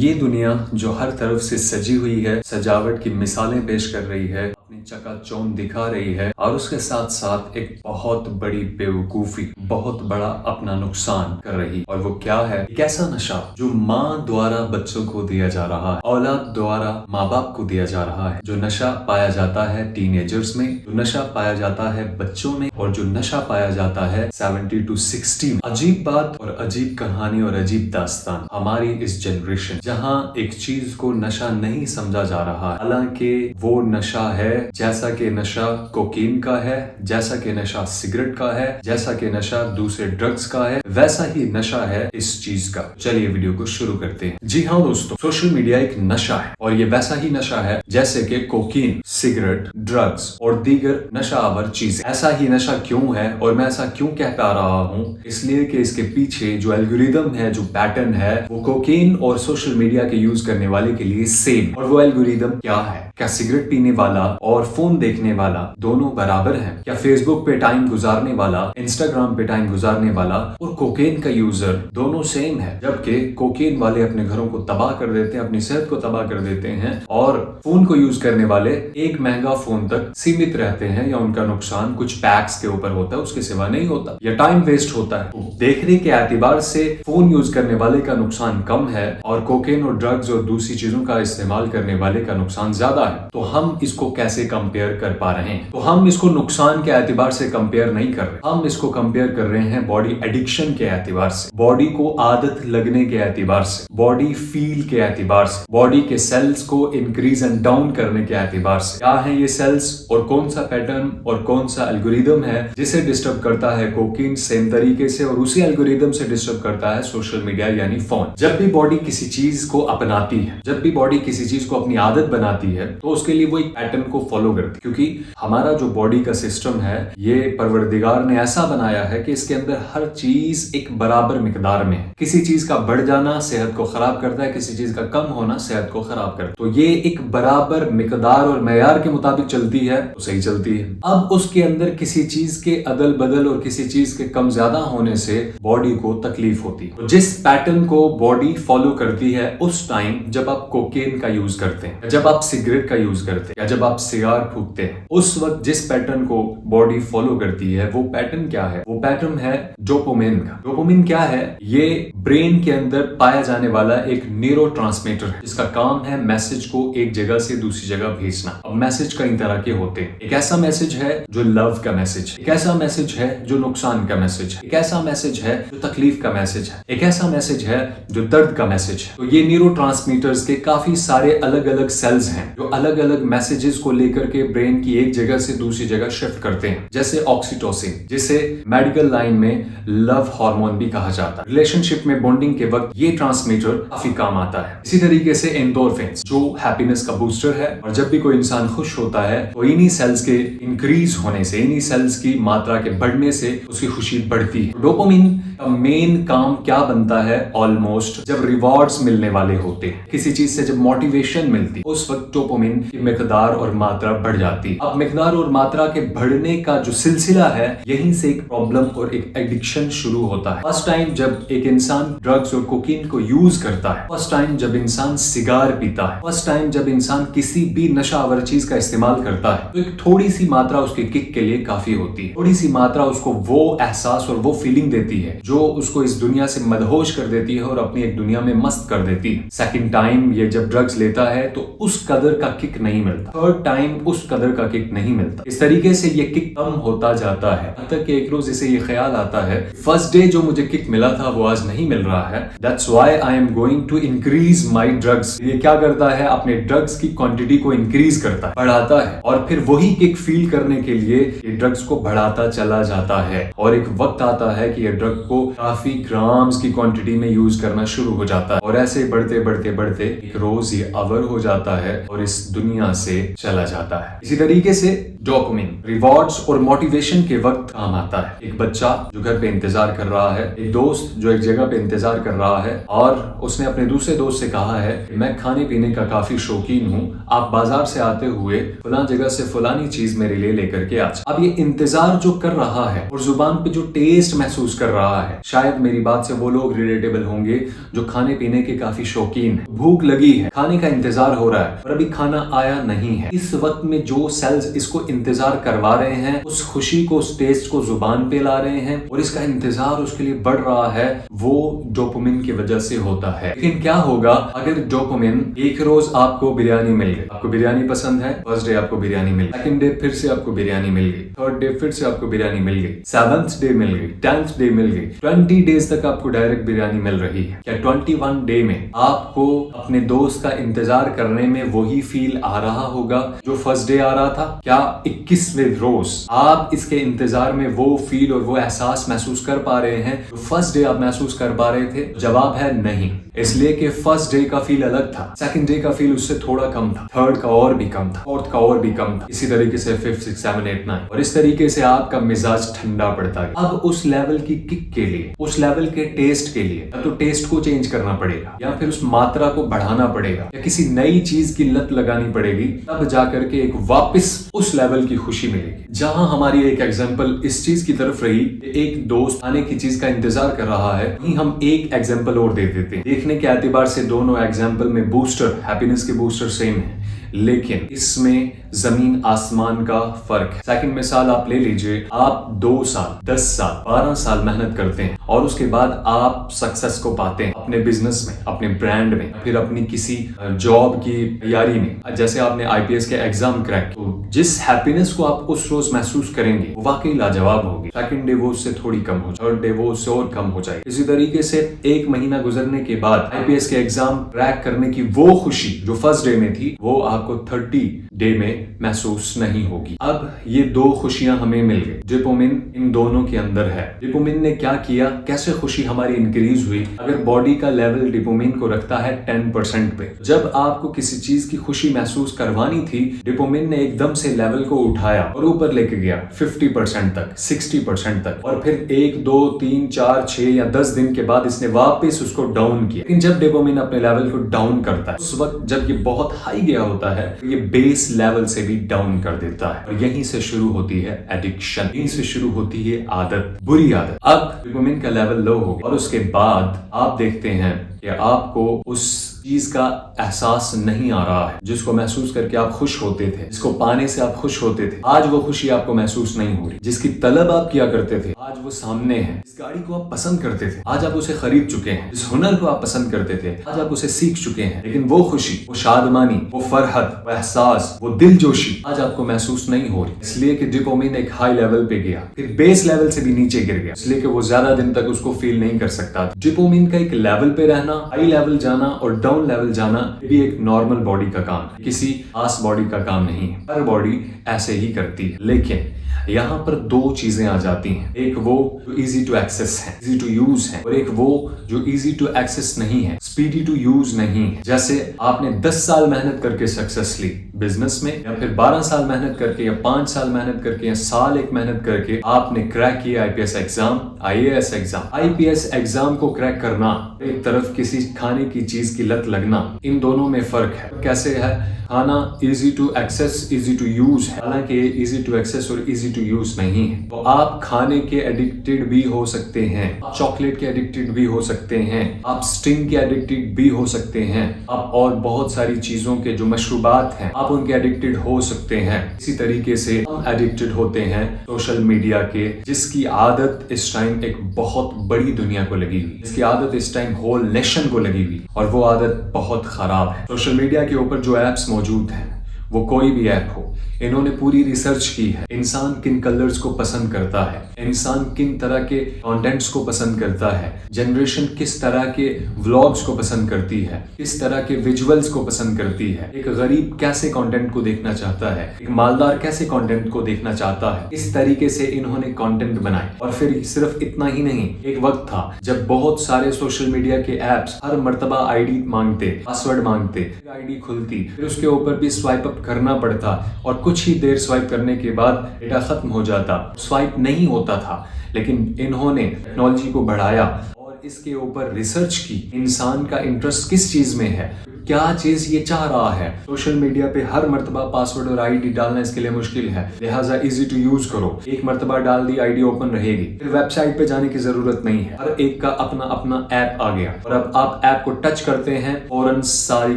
ये दुनिया जो हर तरफ से सजी हुई है, सजावट की मिसालें पेश कर रही है, अपनी चकाचौंध दिखा रही है और उसके साथ साथ एक बहुत बड़ी बेवकूफी, बहुत बड़ा अपना नुकसान कर रही है। और वो क्या है? एक ऐसा नशा जो माँ द्वारा बच्चों को दिया जा रहा है, औलाद द्वारा माँ बाप को दिया जा रहा है। जो नशा पाया जाता है टीनेजर्स में, जो नशा पाया जाता है बच्चों में, और जो नशा पाया जाता है 70 to 60 में। अजीब बात और अजीब कहानी और अजीब दास्तान हमारी इस जनरेशन, जहाँ एक चीज को नशा नहीं समझा जा रहा है, हालांकि वो नशा है जैसा कि नशा कोकीन का है, जैसा कि नशा सिगरेट का है, जैसा कि नशा दूसरे ड्रग्स का है, वैसा ही नशा है इस चीज का। चलिए वीडियो को शुरू करते हैं। जी हाँ दोस्तों, सोशल मीडिया एक नशा है और ये वैसा ही नशा है जैसे कि कोकीन, सिगरेट, ड्रग्स और दीगर नशा आवर चीजें। ऐसा ही नशा क्यों है और मैं ऐसा क्यों कह पा रहा हूँ? इसलिए कि इसके पीछे जो एल्गोरिदम है, जो पैटर्न है, वो कोकीन और सोशल मीडिया के यूज करने वाले के लिए सेम। और वो एल्गोरिदम क्या है? क्या सिगरेट पीने वाला और फोन देखने वाला दोनों बराबर हैं? क्या फेसबुक पे टाइम गुजारने वाला, इंस्टाग्राम पे टाइम गुजारने वाला और कोकेन का यूजर दोनों सेम है? जबकि कोकेन वाले अपने घरों को तबाह कर देते हैं, अपनी सेहत को तबाह कर देते हैं, और फोन को यूज करने वाले एक महंगा फोन तक सीमित रहते हैं, या उनका नुकसान कुछ पैक्स के ऊपर होता है, उसके सिवा नहीं होता, या टाइम वेस्ट होता है। तो देखने के एतबार से फोन यूज करने वाले का नुकसान कम है और कोकेन और ड्रग्स और दूसरी चीजों का इस्तेमाल करने वाले का नुकसान ज्यादा है। तो हम इसको कैसे कंपेयर कर पा रहे हैं? तो हम इसको नुकसान के एतबार से कंपेयर नहीं कर रहे, हम इसको कंपेयर कर रहे हैं बॉडी एडिक्शन के एतबार से, बॉडी को आदत लगने के एतबार से, बॉडी फील के एतबार से, बॉडी के सेल्स को इंक्रीज एंड डाउन करने के एतबार से। क्या है ये सेल्स और कौन सा पैटर्न और कौन सा एल्गोरिदम है जिसे डिस्टर्ब करता है कोकीन सेम तरीके से, और उसी एल्गोरिदम से डिस्टर्ब करता है सोशल मीडिया यानी फोन। जब भी बॉडी किसी चीज को अपनाती है, जब भी बॉडी किसी चीज को अपनी आदत बनाती है, तो उसके लिए वो एक पैटर्न को फॉलो करती है, क्योंकि हमारा जो बॉडी का सिस्टम है, ये परवरदिगार ने ऐसा बनाया है कि इसके अंदर हर चीज एक बराबर मिकदार में है। किसी चीज का बढ़ जाना सेहत को खराब करता है, किसी चीज का कम होना सेहत को खराब करता है। तो ये एक बराबर मिकदार और मेयार के मुताबिक चलती है तो सही चलती है। अब उसके अंदर किसी चीज के अदल बदल और किसी चीज के कम ज्यादा होने से बॉडी को तकलीफ होती है। तो जिस पैटर्न को बॉडी फॉलो करती है उस टाइम जब आप कोकेन का यूज करते हैं, जब आप सिगरेट का यूज करते हैं, या जब आप सिगार फूकते हैं, उस वक्त जिस पैटर्न को बॉडी फॉलो करती है, वो पैटर्न क्या है? वो पैटर्न है डोपामिन का। डोपामिन क्या है? ये ब्रेन के अंदर पाया जाने वाला एक न्यूरोट्रांसमीटर है, जिसका काम है मैसेज को एक जगह से दूसरी जगह भेजना। अब मैसेज कई तरह के होते हैं। एक ऐसा मैसेज है जो लव का मैसेज, एक ऐसा मैसेज है जो नुकसान का मैसेज है, एक ऐसा मैसेज है जो तकलीफ का मैसेज है, एक ऐसा मैसेज है जो दर्द का मैसेज है। तो ये न्यूरोट्रांसमीटर्स के काफी सारे अलग अलग सेल्स हैं जो अलग अलग मैसेजेस को लेकर के ब्रेन की एक जगह से दूसरी जगह शिफ्ट करते हैं। जैसे ऑक्सीटोसिन, जिसे मेडिकल लाइन में लव हार्मोन भी कहा जाता है। रिलेशनशिप में बॉन्डिंग के वक्त ये ट्रांसमीटर काफी काम आता है। इसी तरीके से एंडोर्फिन्स, जो हैप्पीनेस का बूस्टर है, और जब भी कोई इंसान खुश होता है तो इन्हीं सेल्स के इंक्रीज होने से, इन्हीं सेल्स की मात्रा के बढ़ने से उसकी खुशी बढ़ती है। डोपामिन का मेन काम क्या बनता है? ऑलमोस्ट जब रिवॉर्ड्स मिलने वाले होते हैं, किसी चीज से जब मोटिवेशन मिलती है, उस वक्त डोपामिन की मिकदार और मात्रा बढ़ जाती है। अब मिकदार और मात्रा के बढ़ने का जो सिलसिला है, यहीं से एक प्रॉब्लम और एक एडिक्शन शुरू होता है। फर्स्ट टाइम जब एक इंसान ड्रग्स और कोकीन को यूज करता है, फर्स्ट टाइम जब इंसान सिगार पीता है, फर्स्ट टाइम जब इंसान किसी भी नशावर चीज का इस्तेमाल करता है, तो एक थोड़ी सी मात्रा उसके किक के लिए काफी होती है। थोड़ी सी मात्रा उसको वो एहसास और वो फीलिंग देती है जो उसको इस दुनिया से मदहोश कर देती है और अपनी एक दुनिया में मस्त कर देती है। सेकंड टाइम ये जब ड्रग्स लेता है तो उस कदर का किक नहीं मिलता, थर्ड टाइम उस कदर का किक नहीं मिलता। इस तरीके से ये किक कम होता जाता है, हद तक कि एक रोज इसे ये ख्याल आता है, फर्स्ट डे जो मुझे किक मिला था वो आज नहीं मिल रहा है, that's why I am going to increase my drugs. ये क्या करता है? अपने ड्रग्स की क्वांटिटी को इंक्रीज करता है, बढ़ाता है, और फिर वही किक फील करने के लिए ये ड्रग्स को बढ़ाता चला जाता है। और एक वक्त आता है कि ये ड्रग को काफी ग्राम्स की क्वांटिटी में यूज करना शुरू हो जाता है, और ऐसे बढ़ते बढ़ते बढ़ते एक रोज ये अवर हो जाता है और इस दुनिया से चला निकाला जाता है। इसी तरीके से डोपामिन रिवॉर्ड्स और मोटिवेशन के वक्त काम आता है। एक बच्चा जो घर पे इंतजार कर रहा है, एक दोस्त जो एक जगह पे इंतजार कर रहा है और उसने अपने दूसरे दोस्त से कहा है कि मैं खाने पीने का काफी शौकीन हूँ, आप बाजार से आते हुए फलां जगह से फलानी चीज मेरे लिए लेकर के आ जाओ। अब ये इंतजार जो कर रहा है और जुबान पे जो टेस्ट महसूस कर रहा है, शायद मेरी बात से वो लोग रिलेटेबल होंगे जो खाने पीने के काफी शौकीन है। भूख लगी है, खाने का इंतजार हो रहा है और अभी खाना आया नहीं है। इस वक्त में जो सेल्स इसको इंतजार करवा रहे हैं, उस खुशी को, उस टेस्ट को जुबान पे ला रहे हैं और इसका इंतजार उसके लिए बढ़ रहा है, वो डोपामिन की वजह से होता है। लेकिन क्या होगा अगर डोपामिन एक रोज आपको बिरयानी मिल गई, आपको बिरयानी पसंद है, फर्स्ट डे आपको बिरयानी मिल गई, सेकंड डे फिर से आपको बिरयानी मिल गई, थर्ड डे फिर से आपको बिरयानी मिल गई, 7th डे मिल गई, 10th डे मिल गई, 20 डेज तक आपको डायरेक्ट बिरयानी मिल रही है। क्या 21 डे में आपको अपने दोस्त का इंतजार करने में वही फील आ रहा होगा जो फर्स्ट डे आ रहा था? क्या 21वें रोज आप इसके इंतजार में वो फील और वो एहसास महसूस कर पा रहे हैं जो फर्स्ट डे आप महसूस कर पा रहे थे? जवाब है नहीं, इसलिए कि फर्स्ट डे का फील अलग था, सेकंड डे का फील उससे थोड़ा कम था, थर्ड का और भी कम था, फोर्थ का और भी कम था, इसी तरीके से 5, 6, 7, 8, 9 और इस तरीके से आपका मिजाज ठंडा पड़ता गया। अब उस लेवल की किक के लिए, उस लेवल के टेस्ट के लिए या तो टेस्ट को चेंज करना पड़ेगा या फिर उस मात्रा को बढ़ाना पड़ेगा या किसी नई चीज की लत लगानी पड़ेगी, तब जाकर के एक वापस उस लेवल की खुशी मिलेगी। जहां हमारी एक एग्जांपल इस चीज की तरफ रही, एक दोस्त खाने की चीज का इंतजार कर रहा है, वहीं हम एक एग्जांपल और दे देते हैं। देखने के एतबार से दोनों एग्जांपल में बूस्टर, हैप्पीनेस के बूस्टर सेम है, लेकिन इसमें जमीन आसमान का फर्क है। सेकंड मिसाल आप ले लीजिए, आप 2 साल, 10 साल, 12 साल मेहनत करते हैं और उसके बाद आप सक्सेस को पाते हैं अपने बिजनेस में, अपने ब्रांड में, फिर अपनी किसी जॉब की तैयारी में, जैसे आपने आईपीएस के एग्जाम क्रैक, तो जिस हैप्पीनेस को आप उस रोज महसूस करेंगे वो वाकई लाजवाब होगी। सेकंड डे वो उससे थोड़ी कम हो जाए, थर्ड डे वो उससे और कम हो जाए। इसी तरीके से 1 महीना गुजरने के बाद आईपीएस के एग्जाम क्रैक करने की वो खुशी जो फर्स्ट डे में थी, वो आपको 30 डे में महसूस नहीं होगी। अब ये 2 खुशियां हमें मिल गई, डोपामिन इन दोनों के अंदर है। डोपामिन ने क्या किया, कैसे खुशी हमारी इंक्रीज हुई? अगर बॉडी का लेवल डोपामिन को रखता है 10% पे, जब आपको किसी चीज की खुशी महसूस करवानी थी, डोपामिन ने एकदम से लेवल को उठाया और ऊपर लेके गया 50% तक, 60% तक, और फिर 1, 2, 3, 4, 6 या 10 दिन के बाद इसने वापस उसको डाउन किया। लेकिन जब डोपामिन अपने लेवल को डाउन करता है, उस वक्त जब ये बहुत हाई गया होता है, ये बेस लेवल से भी डाउन कर देता है और यहीं से शुरू होती है एडिक्शन, यहीं से शुरू होती है आदत, बुरी आदत। अब डोपामिन का लेवल लो हो गया और उसके बाद आप देखते हैं कि आपको उस चीज का एहसास नहीं आ रहा है जिसको महसूस करके आप खुश होते थे, जिसको पाने से आप खुश होते थे। आज वो खुशी आपको महसूस नहीं हो रही। जिसकी तलब आप किया करते थे, आज वो सामने है। जिस गाड़ी को आप पसंद करते थे, आज आप उसे खरीद चुके हैं। जिस हुनर को आप पसंद करते थे, आज आप उसे सीख चुके हैं। लेकिन वो खुशी, वो शादमानी, वो फरहत, वो एहसास, वो दिलजोशी आज आपको महसूस नहीं हो रही, इसलिए कि डोपामिन एक हाई लेवल पे गया, फिर बेस लेवल से भी नीचे गिर गया, इसलिए कि वो ज्यादा दिन तक उसको फील नहीं कर सकता। डोपामिन का एक लेवल पे रहना, हाई लेवल जाना और डाउन लेवल जाना भी एक नॉर्मल बॉडी का काम है, किसी खास बॉडी का काम नहीं है। हर बॉडी ऐसे ही करती है। लेकिन यहाँ पर 2 चीजें आ जाती हैं, एक वो जो इजी टू एक्सेस है, इजी टू यूज है, और एक वो जो इजी टू एक्सेस नहीं है, स्पीडी टू यूज नहीं है। जैसे आपने 10 साल मेहनत करके सक्सेस ली बिजनेस में, या फिर 12 साल मेहनत करके, या 5 साल मेहनत करके, या साल 1 मेहनत करके आपने क्रैक किया IPS exam, IAS exam. IPS exam को क्रैक करना, एक तरफ किसी खाने की चीज की लत लगना, इन दोनों में फर्क है। कैसे है? खाना easy to access, easy to use है, हालांकि इजी टू एक्सेस और इजी टू यूज नहीं है। तो आप खाने के एडिक्टेड भी हो सकते हैं, आप चॉकलेट के एडिक्टेड भी हो सकते हैं, आप स्टिंग के एडिक्टेड भी हो सकते हैं, आप और बहुत सारी चीजों के जो मशरूबात हैं आप उनके एडिक्टेड हो सकते हैं। इसी तरीके से हम एडिक्टेड होते हैं सोशल मीडिया के, जिसकी आदत इस टाइम एक बहुत बड़ी दुनिया को लगी हुई, जिसकी आदत इस टाइम होल नेशन को लगी हुई, और वो आदत बहुत खराब है। सोशल मीडिया के ऊपर जो एप्स मौजूद हैं, वो कोई भी ऐप हो, इन्होंने पूरी रिसर्च की है इंसान किन कलर्स को पसंद करता है, इंसान किन तरह के कंटेंट्स को पसंद करता है, जनरेशन किस तरह के व्लॉग्स को पसंद करती है, किस तरह के विजुअल्स को पसंद करती है, एक गरीब कैसे कंटेंट को देखना चाहता है, एक मालदार कैसे कंटेंट को देखना चाहता है। इस तरीके से इन्होंने कंटेंट बनाए। और फिर सिर्फ इतना ही नहीं, एक वक्त था जब बहुत सारे सोशल मीडिया के एप्स हर मर्तबा आईडी मांगते, पासवर्ड मांगते, आईडी खुलती, फिर उसके ऊपर भी स्वाइप अप करना पड़ता और कुछ ही देर स्वाइप करने के बाद डेटा खत्म हो जाता, स्वाइप नहीं होता था। लेकिन इन्होंने टेक्नोलॉजी को बढ़ाया और इसके ऊपर रिसर्च की, इंसान का इंटरेस्ट किस चीज में है, क्या चीज ये चाह रहा है। सोशल मीडिया पे हर मर्तबा पासवर्ड और आईडी डालना इसके लिए मुश्किल है, लिहाजा इजी टू यूज करो। एक मर्तबा डाल दी आईडी ओपन रहेगी, फिर वेबसाइट पे जाने की जरूरत नहीं है। हर एक का अपना अपना ऐप आ गया और अब आप ऐप को टच करते हैं फौरन सारी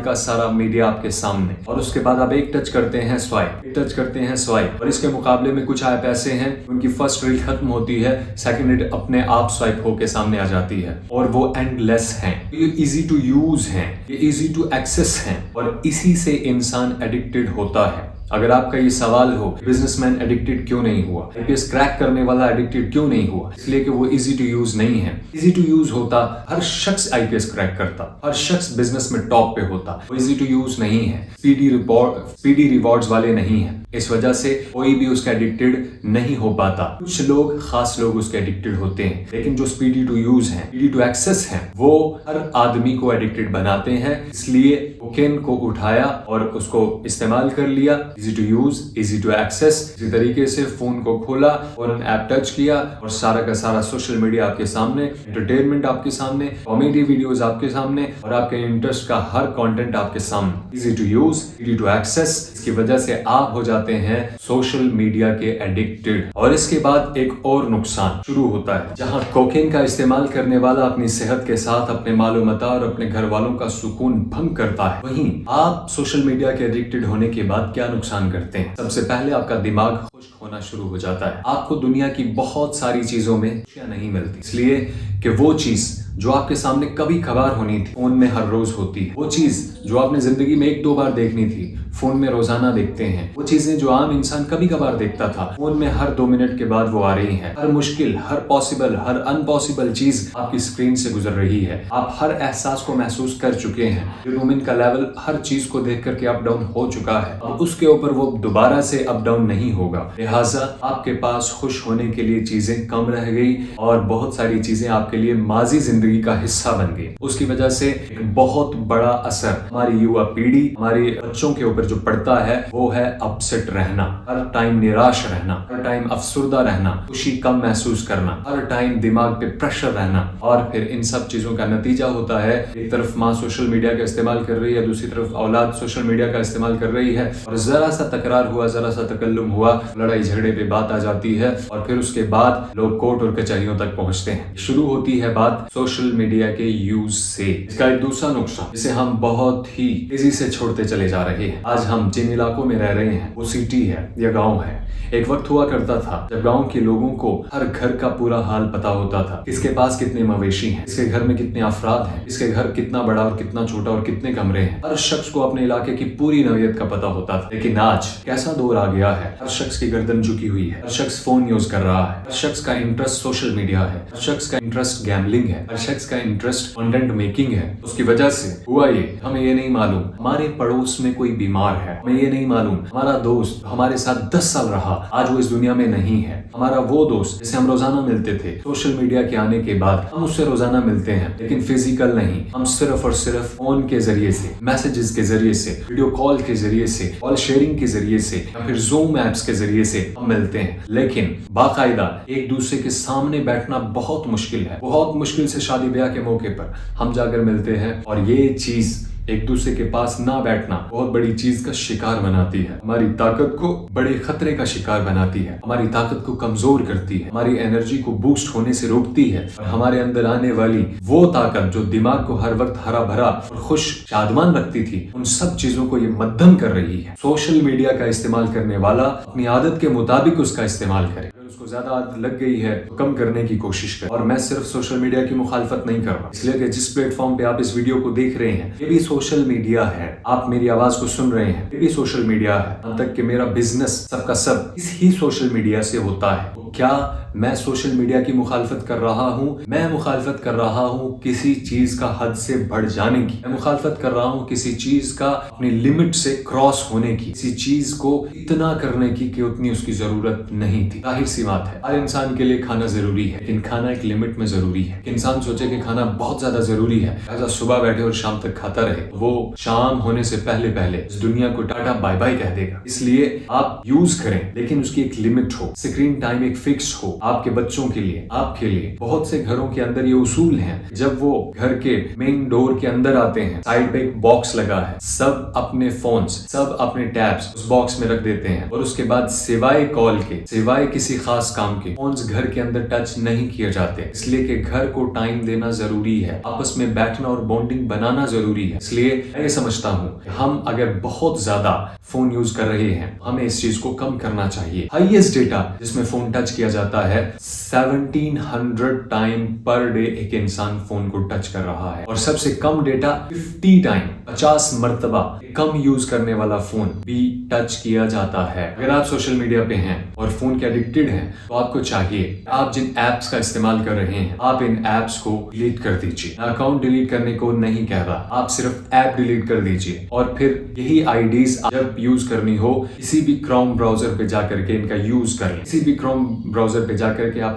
का सारा मीडिया आपके सामने, और उसके बाद आप एक टच करते हैं स्वाइप, एक टच करते हैं स्वाइप। और इसके मुकाबले में कुछ ऐप ऐसे हैं उनकी फर्स्ट रील खत्म होती है, सेकंड रील अपने आप स्वाइप होके सामने आ जाती है और वो एंडलेस हैं। ये इजी टू यूज हैं, ये इजी टू एक्सेस हैं और इसी से इंसान एडिक्टेड होता है। अगर आपका ये सवाल हो बिजनेसमैन एडिक्टेड क्यों नहीं हुआ, आईपीएस क्रैक करने वाला एडिक्टेड क्यों नहीं हुआ, इसलिए कि वो इजी टू यूज नहीं है। इजी टू यूज होता हर शख्स आईपीएस क्रैक करता, हर शख्स बिजनेस में टॉप पे होता। वो इजी टू यूज नहीं है, स्पीडी रिवॉर्ड्स वाले नहीं है, इस वजह से कोई भी उसका एडिक्टेड नहीं हो पाता। कुछ लोग, खास लोग उसके एडिक्टेड होते हैं, लेकिन जो स्पीडी टू यूज हैं, स्पीडी टू एक्सेस हैं, वो हर आदमी को एडिक्टेड बनाते हैं। इसलिए कोकेन को उठाया और उसको इस्तेमाल कर लिया, easy to use, easy to access. इसी तरीके से फोन को खोला और ऐप टच किया और सारा का सारा सोशल मीडिया आपके सामने, एंटरटेनमेंट आपके सामने, कॉमेडी वीडियोस आपके सामने और आपके इंटरेस्ट का हर कंटेंट आपके सामने। Easy to use, easy to access. इसकी वजह से आप हो जाते हैं सोशल मीडिया के एडिक्टेड। और इसके बाद एक और नुकसान शुरू होता है, जहां कोकेन का इस्तेमाल करने वाला अपनी सेहत के साथ अपने मालो मता और अपने घर वालों का सुकून भंग करता है, वहीं आप सोशल मीडिया के एडिक्टेड होने के बाद क्या नुकसान करते हैं। सबसे पहले आपका दिमाग खुश्क होना शुरू हो जाता है। आपको दुनिया की बहुत सारी चीजों में खुशियां नहीं मिलती, इसलिए कि वो चीज जो आपके सामने कभी कभार होनी थी फोन में हर रोज होती है। वो चीज जो आपने जिंदगी में एक दो बार देखनी थी फोन में रोजाना देखते हैं। वो चीजें जो आम इंसान कभी कभार देखता था फोन में हर 2 मिनट के बाद वो आ रही है। हर मुश्किल, हर पॉसिबल, हर अनपॉसिबल चीज आपकी स्क्रीन से गुजर रही है। आप हर एहसास को महसूस कर चुके हैं। डोपामिन का लेवल हर चीज को देख करके अप डाउन हो चुका है। अब उसके ऊपर वो दोबारा से अप डाउन नहीं होगा, लिहाजा आपके पास खुश होने के लिए चीजें कम रह गई और बहुत सारी चीजें आपके लिए माजी जिंदगी का हिस्सा बन गई। उसकी वजह से एक बहुत बड़ा असर हमारी युवा पीढ़ी, हमारे बच्चों के ऊपर जो पड़ता है वो है अपसेट रहना, हर टाइम निराश रहना, हर टाइम अफसुर्दा रहना, खुशी कम महसूस करना, हर टाइम दिमाग पे प्रेशर रहना। और फिर इन सब चीजों का नतीजा होता है, एक तरफ माँ सोशल मीडिया का इस्तेमाल कर रही है, दूसरी तरफ औलाद सोशल मीडिया का इस्तेमाल कर रही है और जरा सा तकरार हुआ, जरा सा तकल्लुम हुआ, लड़ाई झगड़े पे बात आ जाती है और फिर उसके बाद लोग कोर्ट और कचहरियों तक पहुंचते हैं। शुरू होती है बात सोशल मीडिया के यूज से। इसका एक दूसरा नुकसान जिसे हम बहुत ही तेजी से छोड़ते चले जा रहे हैं। आज हम जिन इलाकों में रह रहे हैं वो सिटी है या गांव है। एक वक्त हुआ करता था जब गांव के लोगों को हर घर का पूरा हाल पता होता था, किसके पास कितने मवेशी हैं, इसके घर में कितने अफराद हैं, इसके घर कितना बड़ा और कितना छोटा और कितने कमरे हैं। हर शख्स को अपने इलाके की पूरी नौयत का पता होता था। लेकिन आज कैसा दौर आ गया है, हर शख्स की गर्दन झुकी हुई है, हर शख्स फोन यूज कर रहा है, हर शख्स का इंटरेस्ट सोशल मीडिया है, हर शख्स का इंटरेस्ट गैम्बलिंग है, हर शख्स का इंटरेस्ट कंटेंट मेकिंग है। उसकी वजह से हुआ ये, हमें ये नहीं मालूम हमारे पड़ोस में कोई बीमार है, हमें ये नहीं मालूम हमारा दोस्त हमारे साथ 10 साल रहा आज वो इस दुनिया में नहीं है। हमारा वो दोस्त जिसे हम रोजाना मिलते थे, सोशल मीडिया के आने के बाद हम उससे रोजाना मिलते हैं लेकिन फिजिकल नहीं। हम सिर्फ और सिर्फ फोन के जरिए से, मैसेजेस के जरिए से, वीडियो कॉल के जरिए से, कॉल शेयरिंग के जरिए से या फिर जूम एप्स के जरिए से हम मिलते हैं, लेकिन बाकायदा एक दूसरे के सामने बैठना बहुत मुश्किल है। बहुत मुश्किल से शादी ब्याह के मौके पर हम जाकर मिलते हैं और ये चीज एक दूसरे के पास ना बैठना बहुत बड़ी चीज का शिकार बनाती है। हमारी ताकत को बड़े खतरे का शिकार बनाती है, हमारी ताकत को कमजोर करती है, हमारी एनर्जी को बूस्ट होने से रोकती है और हमारे अंदर आने वाली वो ताकत जो दिमाग को हर वक्त हरा भरा और खुश शादमान रखती थी, उन सब चीजों को ये मध्यम कर रही है। सोशल मीडिया का इस्तेमाल करने वाला अपनी आदत के मुताबिक उसका इस्तेमाल करे। उसको ज्यादा आदत लग गई है तो कम करने की कोशिश करें। और मैं सिर्फ सोशल मीडिया की मुखालफत नहीं कर रहा, इसलिए कि जिस प्लेटफॉर्म पे आप इस वीडियो को देख रहे हैं ये भी सोशल मीडिया है। आप मेरी आवाज को सुन रहे हैं ये भी सोशल मीडिया है। यहाँ तक कि मेरा बिजनेस सबका सब इस ही सोशल मीडिया से होता है। क्या मैं सोशल मीडिया की मुखालफत कर रहा हूँ? मैं मुखालफत कर रहा हूँ किसी चीज का हद से बढ़ जाने की। मैं मुखालफत कर रहा हूँ किसी चीज का अपनी लिमिट से क्रॉस होने की, किसी चीज को इतना करने की कि उतनी उसकी जरूरत नहीं थी। जाहिर सी बात है, हर इंसान के लिए खाना जरूरी है, लेकिन खाना एक लिमिट में जरूरी है। इंसान सोचे कि खाना बहुत ज्यादा जरूरी है, लिहाजा सुबह बैठे और शाम तक खाता रहे, वो शाम होने से पहले पहले इस दुनिया को टाटा बाय बाय कह देगा। इसलिए आप यूज करें, लेकिन उसकी एक लिमिट हो। स्क्रीन टाइम एक फिक्स हो, आपके बच्चों के लिए, आपके लिए। बहुत से घरों के अंदर ये उसूल है, जब वो घर के मेन डोर के अंदर आते हैं, साइड पे एक बॉक्स लगा है, सब अपने फोन्स, सब अपने टैब्स उस बॉक्स में रख देते हैं और उसके बाद सिवाय कॉल के, सिवाय किसी खास काम के, फोन्स घर के अंदर टच नहीं किए जाते। इसलिए कि घर को टाइम देना जरूरी है, आपस में बैठना और बॉन्डिंग बनाना जरूरी है। इसलिए मैं ये समझता हूँ हम अगर बहुत ज्यादा फोन यूज कर रहे हैं, हमें इस चीज को कम करना चाहिए। हाईएस्ट डेटा जिसमें फोन टच किया जाता है, 1700 टाइम पर डे एक इंसान फोन को टच कर रहा है, और सबसे कम डेटा 50 टाइम, 50 मर्तबा कम यूज करने वाला फोन भी टच किया जाता है। अगर आप सोशल मीडिया पे हैं और फोन के एडिक्टेड हैं, तो आपको चाहिए, आप जिन एप्स का इस्तेमाल कर रहे हैं, आप इन एप्स को डिलीट कर दीजिए। अकाउंट डिलीट करने को नहीं कह रहा, आप सिर्फ ऐप डिलीट कर दीजिए, और फिर यही आईडीज जब यूज करनी हो, किसी भी क्रोम ब्राउजर पे जाकर के इनका यूज करें। किसी भी क्रोम ब्राउजर पे जाकर के आप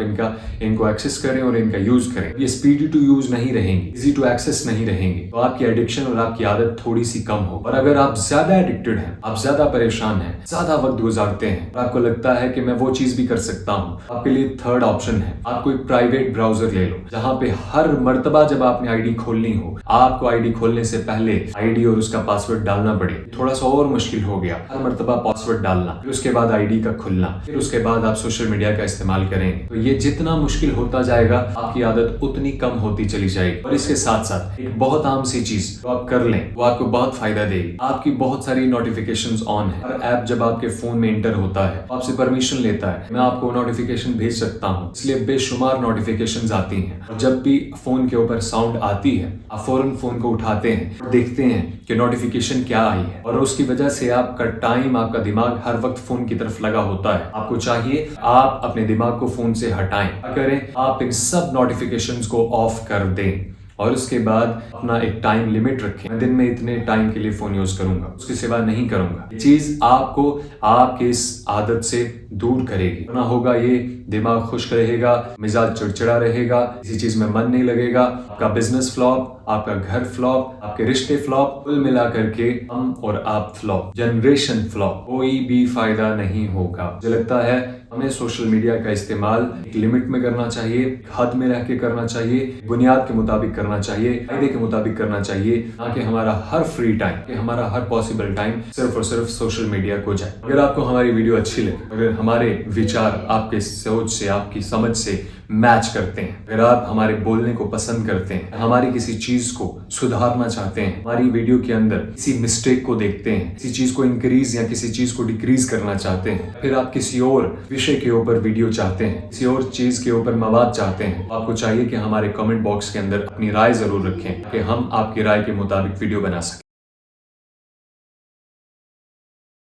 इनको एक्सेस करें और इनका यूज करें। ये स्पीडी टू यूज नहीं रहेंगे, इजी टू एक्सेस नहीं रहेंगे, तो आपकी एडिक्शन और आपकी आदत थोड़ी सी कम हो। और अगर आप ज्यादा एडिक्टेड हैं, आप ज्यादा परेशान हैं, ज्यादा वक्त गुजारते हैं, और आपको लगता है कि मैं वो चीज भी कर सकता हूँ, आपके लिए थर्ड ऑप्शन है, आप कोई प्राइवेट ब्राउजर ले लो, जहां पे हर मर्तबा जब आपने आईडी खोलनी हो, आपको आईडी खोलने से पहले आईडी और उसका पासवर्ड डालना पड़े। थोड़ा सा और मुश्किल हो गया, हर मर्तबा पासवर्ड डालना, फिर उसके बाद आईडी का खुलना, फिर उसके बाद आप सोशल मीडिया का इस्तेमाल करेंगे। तो ये जितना मुश्किल होता जाएगा, आपकी आदत उतनी कम होती चली जाएगी। और इसके साथ साथ एक बहुत आम सी चीज तो आप कर लें, वो आपको बहुत फायदा देगी। आपकी बहुत सारी नोटिफिकेशंस ऑन है, हर ऐप जब आपके फोन में इंटर होता है, आपसे परमिशन लेता है, मैं आपको नोटिफिकेशन भेज सकता हूँ, इसलिए बेशुमार नोटिफिकेशंस आती हैं। और जब भी फोन के ऊपर साउंड आती है, आप फौरन फोन को उठाते हैं और देखते हैं कि नोटिफिकेशन क्या आई है, और उसकी वजह से आपका टाइम, आपका दिमाग हर वक्त फोन की तरफ लगा होता है। आपको चाहिए आप अपने दिमाग को फोन से हटाएं, करें आप इन सब नोटिफिकेशंस को ऑफ कर दें, और उसके बाद अपना एक टाइम लिमिट रखें। मैं दिन में इतने टाइम के लिए फोन यूज करूंगा, उसके सिवा नहीं करूंगा। ये चीज आपको आपके इस आदत से दूर करेगी। ना होगा ये, दिमाग खुश रहेगा, मिजाज चिड़चिड़ा रहेगा, किसी चीज में मन नहीं लगेगा, आपका बिजनेस फ्लॉप, आपका घर फ्लॉप, आपके रिश्ते फ्लॉप, कुल मिला करके हम और आप फ्लॉप, जनरेशन फ्लॉप, कोई भी फायदा नहीं होगा। मुझे लगता है हमें सोशल मीडिया का इस्तेमाल एक लिमिट में करना चाहिए, हद में रह के करना चाहिए, बुनियाद के मुताबिक करना चाहिए, फायदे के मुताबिक करना चाहिए, ना कि हमारा हर फ्री टाइम, कि हमारा हर पॉसिबल टाइम सिर्फ और सिर्फ सोशल मीडिया को जाए। अगर आपको हमारी वीडियो अच्छी लगे, अगर हमारे विचार आपके सोच से, आपकी समझ से मैच करते हैं, अगर आप हमारे बोलने को पसंद करते हैं, हमारी किसी चीज को सुधारना चाहते हैं, हमारी वीडियो के अंदर किसी मिस्टेक को देखते हैं, किसी चीज को इंक्रीज या किसी चीज को डिक्रीज करना चाहते हैं, फिर आप किसी और विषय के ऊपर वीडियो चाहते हैं, किसी और चीज के ऊपर मवाद चाहते हैं, तो आपको चाहिए कि हमारे कमेंट बॉक्स के अंदर अपनी राय जरूर रखें, कि हम आपकी राय के मुताबिक वीडियो बना सकें।